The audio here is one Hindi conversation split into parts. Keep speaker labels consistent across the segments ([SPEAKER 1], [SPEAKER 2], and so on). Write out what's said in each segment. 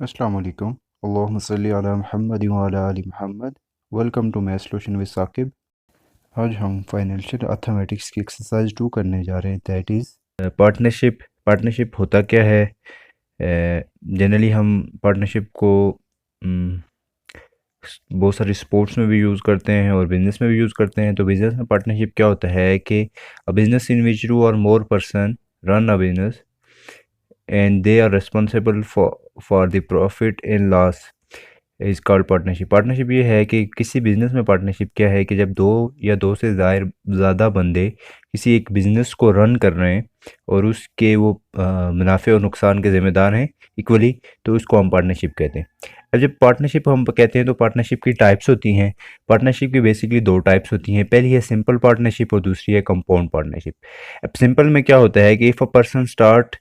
[SPEAKER 1] अस्सलाम वालेकुम। अल्लाहुम्मा सल्ली अला मुहम्मद व अला आलि Muhammad. Welcome to math solution with Saqib. आज हम फाइनेंशियल मैथमेटिक्स की एक्सरसाइज 2 करने जा रहे हैं, दैट इज़ पार्टनरशिप। पार्टनरशिप होता क्या है? जनरली हम पार्टनरशिप को हम्म, बहुत सारी स्पोर्ट्स में भी यूज़ करते हैं और बिजनेस में भी यूज़ करते हैं। तो बिजनेस में पार्टनरशिप क्या होता है कि a business in which two or more person run a business and they are responsible for the profit and loss is called partnership. Partnership ये है कि किसी बिजनेस में पार्टनरशिप क्या है कि जब दो या दो से ज़्यादा बंदे किसी एक बिजनेस को रन कर रहे हैं और उसके वो मुनाफे और नुकसान के ज़िम्मेदार हैं इक्वली, तो उसको हम पार्टनरशिप कहते हैं। अब जब पार्टनरशिप हम कहते हैं तो पार्टनरशिप की टाइप्स होती हैं। पार्टनरशिप की बेसिकली दो टाइप्स होती हैं। पहली है सिंपल पार्टनरशिप और दूसरी है कंपाउंड पार्टनरशिप। अब सिंपल में क्या होता है कि if a person start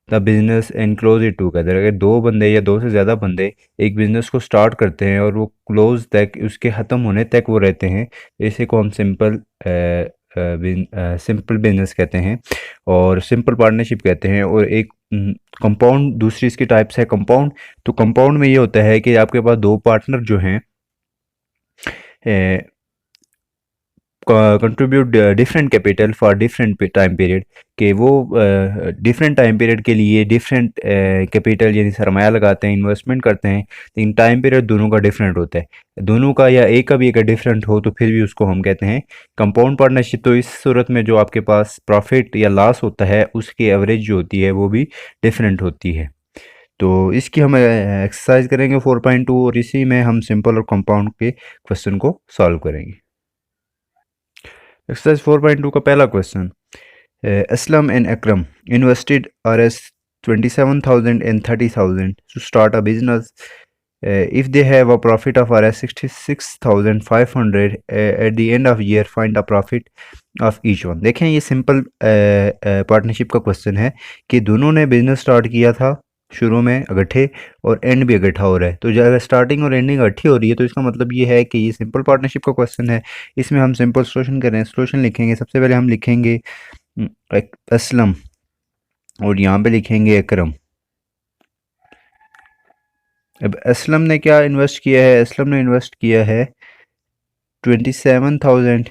[SPEAKER 1] the business and close it together, अगर दो बंदे या दो से ज़्यादा बंदे एक बिजनेस को स्टार्ट करते हैं और वो क्लोज तक उसके ख़त्म होने तक वो रहते हैं, इसी को हम सिंपल बिजनेस कहते हैं और सिंपल पार्टनरशिप कहते हैं। और एक कंपाउंड दूसरी इसकी टाइप्स है कंपाउंड। तो कंपाउंड में ये होता है कि आपके पास दो पार्टनर जो हैं contribute different capital for different time period, कि वो डिफरेंट टाइम पीरियड के लिए डिफरेंट कैपिटल यानी सरमाया लगाते हैं, इन्वेस्टमेंट करते हैं, लेकिन टाइम पीरियड दोनों का डिफरेंट होता है। दोनों का या एक का भी अगर डिफरेंट हो तो फिर भी उसको हम कहते हैं कंपाउंड पार्टनरशिप। तो इस सूरत में जो आपके पास प्रॉफिट या लॉस होता है उसकी एवरेज जो होती है वो भी डिफरेंट होती है। तो इसकी हम एक्सरसाइज करेंगे 4.2 और इसी में हम सिंपल और कंपाउंड के क्वेश्चन को सॉल्व करेंगे। एक्सरसाइज 4.2 का पहला question, Aslam and Akram invested Rs 27,000 and 30,000 to start a business. If they have a profit of Rs 66,500 at the end of year, find a profit of each one. देखें ये सिंपल पार्टनरशिप का क्वेश्चन है कि दोनों ने बिजनेस स्टार्ट किया था शुरू में इकट्ठे और एंड भी इकट्ठा हो रहा है। तो जब अगर स्टार्टिंग और एंडिंग इकट्ठी हो रही है तो इसका मतलब ये है कि ये सिंपल पार्टनरशिप का क्वेश्चन है। इसमें हम सिंपल सोल्यूशन करें, सोल्यूशन लिखेंगे। सबसे पहले हम लिखेंगे असलम और यहाँ पे लिखेंगे अकरम। अब असलम ने क्या इन्वेस्ट किया है? असलम ने इन्वेस्ट किया है 27,000,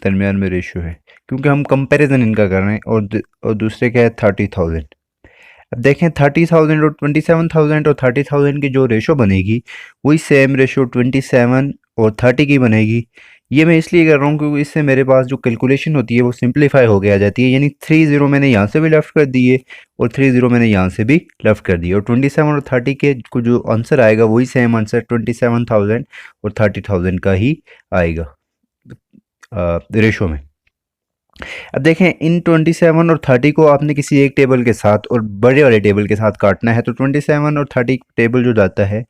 [SPEAKER 1] दरमियान में रेशियो है क्योंकि हम कंपैरिजन इनका कर रहे हैं, और दूसरे क्या है 30,000। अब देखें 30,000 और 27,000 और 30,000 की जो रेशो बनेगी वही सेम रेशो 27 और 30 की बनेगी। ये मैं इसलिए कर रहा हूँ क्योंकि इससे मेरे पास जो कैलकुलेशन होती है वो सिंपलीफाई हो गया जाती है, यानी 30 मैंने यहाँ से भी लेफ्ट कर दिए और 30 मैंने यहाँ से भी लेफ्ट कर दिए, और 27 और 30 के को जो आंसर आएगा वही सेम आंसर 27,000 और 30,000 का ही आएगा रेशो में। अब देखें इन 27 और 30 को आपने किसी एक टेबल के साथ और बड़े वाले टेबल के साथ काटना है। तो 27 और 30 टेबल जो जाता है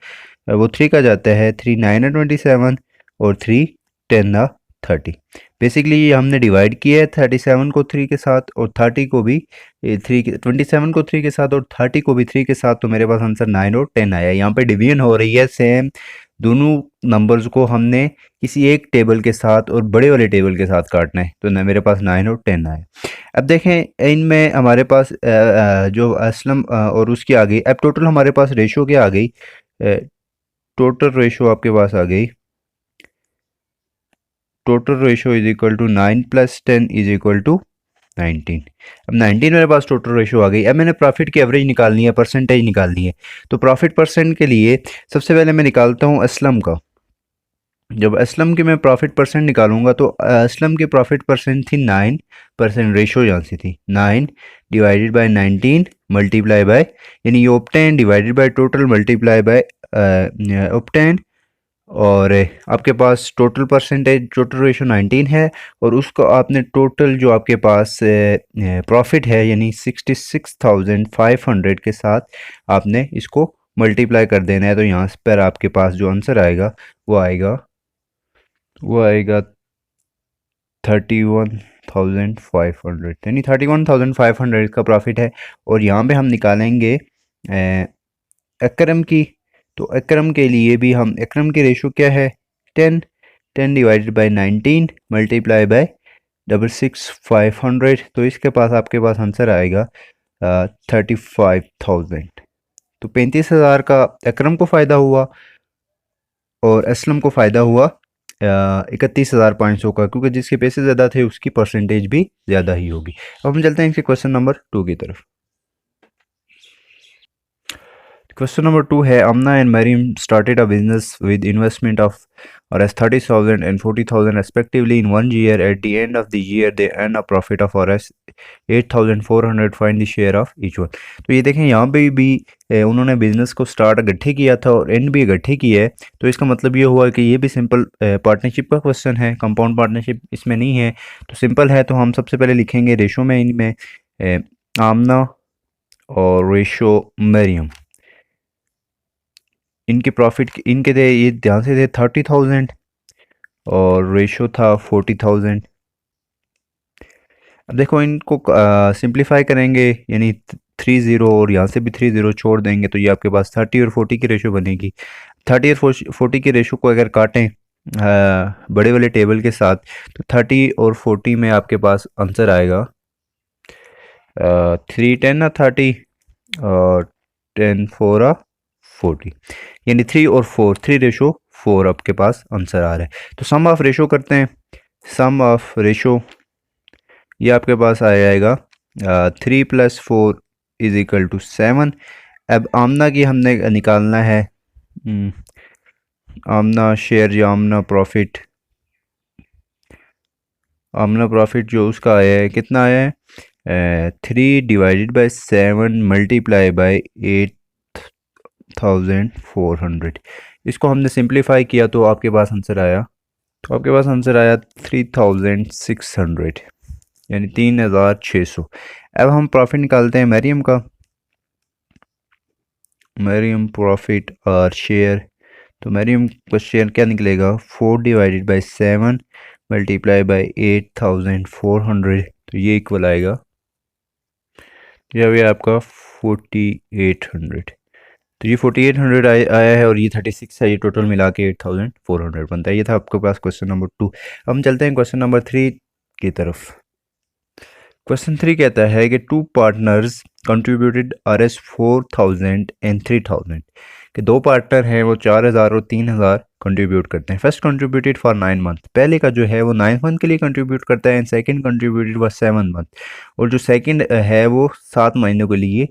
[SPEAKER 1] वो 3 का जाता है, 3 9 है 27 और 3 10 है 30। बेसिकली ये हमने डिवाइड किया है 37 को 3 के साथ और 30 को भी 27 को 3 के साथ और 30 को भी 3 के साथ। तो मेरे पास आंसर 9 और 10 आया। यहाँ पे डिवीजन हो रही है सेम, दोनों नंबर्स को हमने किसी एक टेबल के साथ और बड़े वाले टेबल के साथ काटना है। तो मेरे पास 9 और 10 आए। अब देखें इनमें हमारे पास जो असलम और उसकी आ गई। अब टोटल हमारे पास रेशो क्या आ गई? टोटल रेशो आपके पास आ गई, total ratio is equal to 9 + 10 is equal to 19। अब 19 मेरे पास टोटल रेशो आ गई। अब मैंने प्रॉफिट की एवरेज निकालनी है, परसेंटेज निकालनी है। तो प्रॉफिट परसेंट के लिए सबसे पहले मैं निकालता हूँ असलम का। जब असलम की मैं प्रॉफिट परसेंट निकालूंगा तो असलम की प्रॉफिट परसेंट थी 9%, रेशो यहाँ से थी 9 डिवाइडेड बाय 19 मल्टीप्लाई बाय, यानी ये obtain divided by total multiply by obtain. और आपके पास टोटल परसेंटेज टोटल रेशो 19 है और उसको आपने टोटल जो आपके पास प्रॉफिट है यानी 66,500 के साथ आपने इसको मल्टीप्लाई कर देना है। तो यहाँ पर आपके पास जो आंसर आएगा वो आएगा 31,500, यानी 31,500 इसका प्रॉफिट है। और यहाँ पे हम निकालेंगे अकरम की। तो अकरम के लिए भी हम, अकरम की रेशो क्या है 10, 10 डिवाइडेड बाय 19 मल्टीप्लाई बाय 66,500। तो इसके पास आपके पास आंसर आएगा 35,000। तो 35,000 का अकरम को फ़ायदा हुआ और असलम को फ़ायदा हुआ 31,500 का, क्योंकि जिसके पैसे ज़्यादा थे उसकी परसेंटेज भी ज़्यादा ही होगी। अब हम चलते हैं इसके क्वेश्चन नंबर 2 की तरफ। Question number 2 है Amna and Mariam started a business with investment of Rs 30,000 and 40,000 respectively in 1 year. At the end of the year, they earn a profit of Rs 8,400. Find the share of each one. तो ये देखें यहाँ पे भी उन्होंने बिजनेस को स्टार्ट इकट्ठे किया था और एंड भी इकट्ठे किया है। तो इसका मतलब ये हुआ कि ये भी सिंपल पार्टनरशिप का क्वेश्चन है, कंपाउंड पार्टनरशिप इसमें नहीं है। तो सिंपल है, तो हम सबसे पहले लिखेंगे रेशो में इनमें आमना और रेशो मरियम। इनके प्रॉफिट इनके थे, ये ध्यान से थे 30,000 और रेशो था 40,000। अब देखो इनको सिंप्लीफाई करेंगे, यानी 30 और यहाँ से भी 30 छोड़ देंगे तो ये आपके पास 30 और 40 की रेशो बनेगी। 30 और 40 की रेशो को अगर काटें बड़े वाले टेबल के साथ तो 30 और 40 में आपके पास आंसर आएगा 3 10 30 और 10 4 40, यानी 3 और 4, 3:4 आपके पास आंसर आ रहा है। तो सम ऑफ रेशो करते हैं। सम ऑफ रेशो ये आपके पास आ जाएगा 3 + 4 = 7। अब आमना की हमने निकालना है आमना शेयर या आमना प्रॉफिट जो उसका आया है, कितना आया है 3/7 × 8,400। इसको हमने सिंप्लीफाई किया तो आपके पास आंसर आया 3,600, यानी 3,600। अब हम प्रॉफिट निकालते हैं मरियम का, मरियम प्रॉफिट और शेयर। तो मरियम का शेयर क्या निकलेगा 4/7 × 8,400, तो ये इक्वल आएगा, यह भी आपका 4,800। तो ये 4,800 आया है और ये 36 है, ये टोटल मिला के 8,400 बनता है। ये था आपके पास क्वेश्चन नंबर 2। अब हम चलते हैं क्वेश्चन नंबर 3 की तरफ। क्वेश्चन 3 कहता है कि 2 पार्टनर्स कंट्रीब्यूटेड Rs 4,000 and 3,000, कि 2 पार्टनर हैं वो 4,000 और 3,000 कंट्रीब्यूट करते हैं। फर्स्ट कंट्रीब्यूटेड फॉर 9 मंथ, पहले का जो है वो 9 मंथ के लिए कंट्रीब्यूट करता है, and second contributed for 7 month, और जो सेकंड है वो 7 महीनों के लिए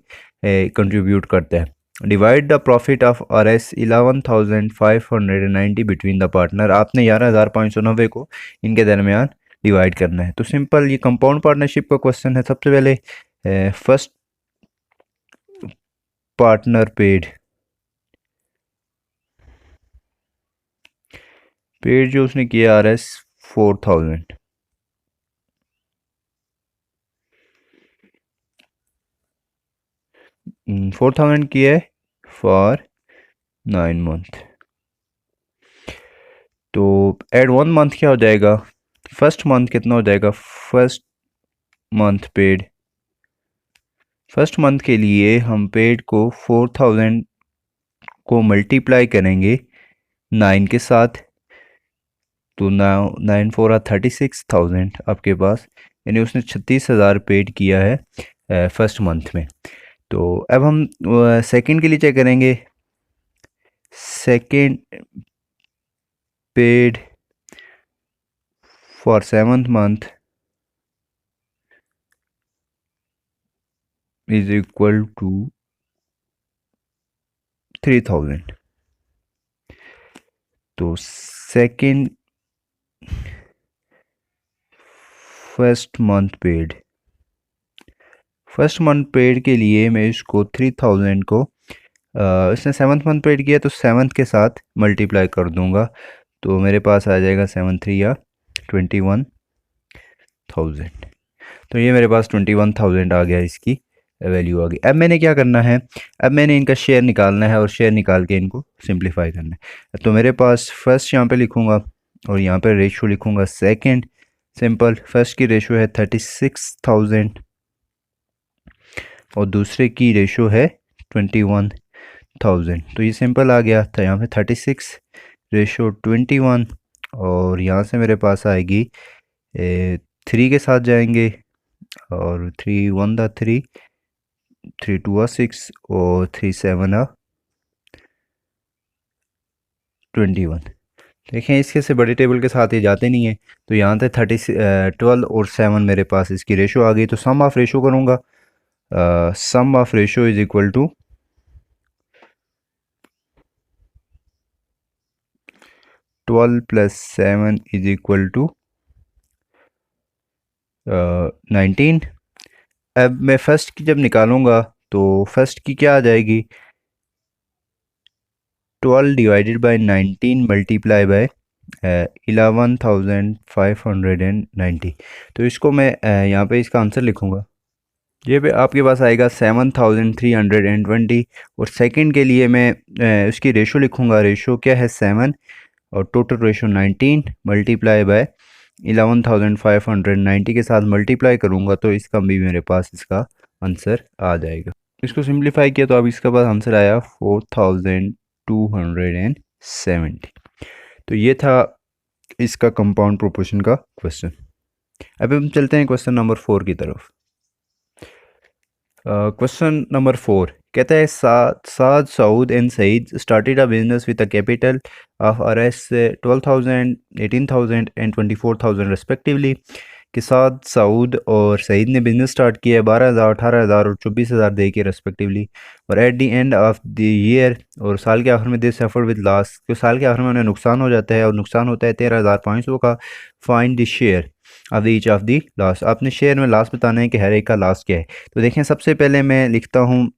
[SPEAKER 1] कंट्रीब्यूट करता है। Divide the profit of Rs 11,590 between the partner. आपने 11,590 को इनके दरमियान डिवाइड करना है। तो सिंपल ये कंपाउंड पार्टनरशिप का क्वेश्चन है। सबसे पहले फर्स्ट पार्टनर पेड जो उसने किया Rs 4,000, किया है फॉर 9 मंथ। तो एड 1 मंथ क्या हो जाएगा, फर्स्ट मंथ कितना हो जाएगा, first month paid. First month के लिए हम पेड को 4,000 को मल्टीप्लाई करेंगे 9 के साथ, तो 9 4 36,000 आपके पास, यानी उसने 36,000 पेड किया है फर्स्ट मंथ में। तो अब हम सेकंड के लिए चेक करेंगे। Second paid for 7th month is equal to 3,000। तो सेकंड फर्स्ट मंथ पेड के लिए मैं इसको 3,000 को इसने 7th मंथ पेड किया तो 7th के साथ मल्टीप्लाई कर दूंगा, तो मेरे पास आ जाएगा 7 3 या 21,000। तो ये मेरे पास 21,000 आ गया, इसकी वैल्यू आ गई। अब मैंने क्या करना है, अब मैंने इनका शेयर निकालना है और शेयर निकाल के इनको सिंप्लीफाई करना है। तो मेरे पास फर्स्ट यहाँ पे लिखूँगा और यहाँ पे रेशो लिखूँगा सेकंड। सिंपल, फर्स्ट की रेशो है 36,000 और दूसरे की रेशो है 21,000। तो ये सिंपल आ गया था। यहाँ पे 36 रेशो 21 और यहाँ से मेरे पास आएगी 3 के साथ जाएंगे और 3 1 3 3 2 6 और 3 7 21। देखें इसके से बड़ी टेबल के साथ ये जाते नहीं है, तो यहाँ से 12 और 7 मेरे पास इसकी रेशो आ गई। तो सम ऑफ रेशो करूँगा, sum of ratio is equal to 12 plus 7 is equal to 19। अब मैं फर्स्ट की जब निकालूंगा तो फर्स्ट की क्या आ जाएगी, 12 डिवाइडेड बाय 19 मल्टीप्लाई बाय 11,590। तो इसको मैं यहाँ पे इसका आंसर लिखूँगा। ये पे आपके पास आएगा 7,320। और सेकंड के लिए मैं उसकी रेशो लिखूँगा। रेशो क्या है 7 और टोटल रेशो 19 मल्टीप्लाई बाय 11,590 के साथ मल्टीप्लाई करूँगा, तो इसका भी मेरे पास इसका आंसर आ जाएगा। इसको सिंप्लीफाई किया तो अब इसका पास आंसर आया 4,270। तो ये था इसका कंपाउंड प्रोपोर्शन का क्वेश्चन। अब हम चलते हैं क्वेश्चन नंबर 4 की तरफ। क्वेश्चन नंबर 4 कहता है Saad Saud and Saeed started a business with a capital of RS 12,000, 18,000 and 24,000 respectively. कि साद सऊद और सईद ने बिजनेस स्टार्ट किया है 12,000, 18,000 और 24,000 दे के रेस्पेक्टिवली। और at the end of the year, और साल के आखिर में दे सफ़र विद लॉस, तो साल के आखिर में उन्हें नुकसान हो जाता है और नुकसान होता है 13,500 का। Find the share of each of the loss. आपने शेयर में लॉस बताना है कि हर एक का लॉस क्या है। तो देखें सबसे पहले मैं लिखता हूँ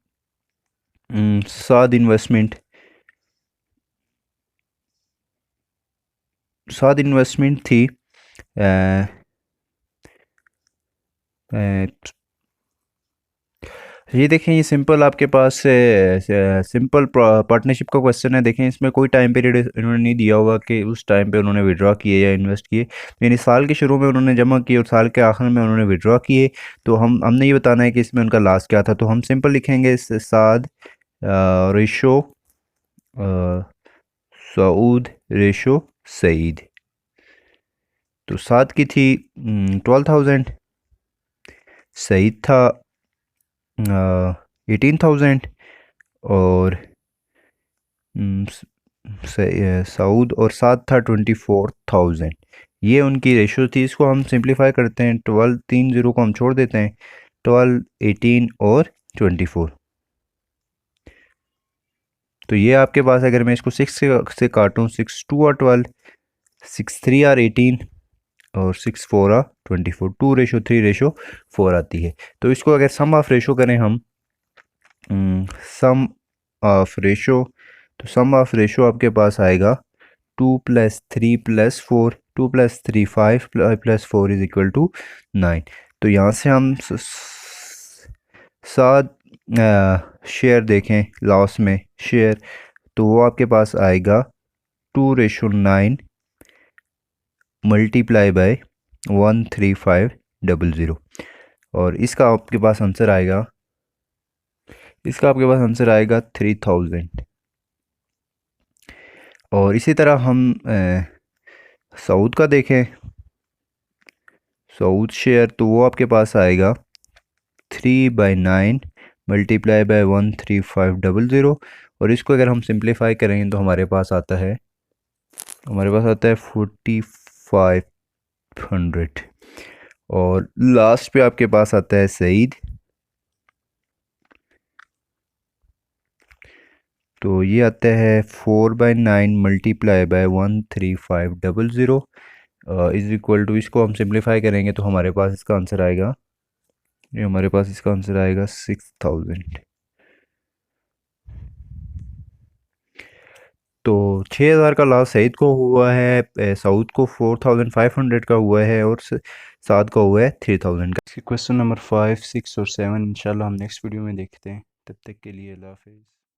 [SPEAKER 1] साद इन्वेस्टमेंट। साद इन्वेस्टमेंट थी ये देखें, ये सिंपल आपके पास सिंपल पार्टनरशिप का क्वेश्चन है। देखें इसमें कोई टाइम पीरियड इन्होंने नहीं दिया हुआ कि उस टाइम पे उन्होंने विड्रॉ किए या इन्वेस्ट किए। यानी साल के शुरू में उन्होंने जमा किए और साल के आखिर में उन्होंने विड्रॉ किए। तो हमने ये बताना है कि इसमें उनका लास्ट क्या था। तो हम सिंपल लिखेंगे साद रेशो सऊद रेशो सईद। तो साद की थी 12,000, सईद था 18,000 और सऊद और साथ था 24,000। ये उनकी रेशो थी। इसको हम सिंप्लीफाई करते हैं, 12 3 ज़ीरो को हम छोड़ देते हैं, 12 18 और 24। तो ये आपके पास अगर मैं इसको 6 से काटूँ, 6 2 और 12, 6 3 और 18 और 6 4 और 24, 2 रेशो 3 रेशो 4 आती है। तो इसको अगर सम ऑफ रेशो करें हम, सम ऑफ रेशो, तो सम ऑफ रेशो आपके पास आएगा 2 + 3 + 4, 2 + 3 5 + 4 इज इक्वल टू 9। तो यहाँ से हम 7 शेयर देखें लॉस में शेयर, तो वो आपके पास आएगा 2:9 मल्टीप्लाई बाय 13500। और इसका आपके पास आंसर आएगा, 3000। और इसी तरह हम सऊद का देखें, सऊद शेयर, तो वो आपके पास आएगा 3/9 मल्टीप्लाई बाय 13500। और इसको अगर हम सिंप्लीफाई करेंगे तो हमारे पास आता है 4500। और लास्ट पे आपके पास आता है सईद, तो ये आता है 4/9 multiply by 13500 is equal to, इसको हम सिंप्लीफाई करेंगे तो हमारे पास इसका आंसर आएगा, ये हमारे पास इसका आंसर आएगा 6000। तो 6,000 का लॉस सईद को हुआ है, सऊद को 4,500 का हुआ है और साद का हुआ है 3,000 का। क्वेश्चन नंबर 5 6 और 7 इंशाल्लाह हम नेक्स्ट वीडियो में देखते हैं। तब तक के लिए अल्लाह हाफिज़।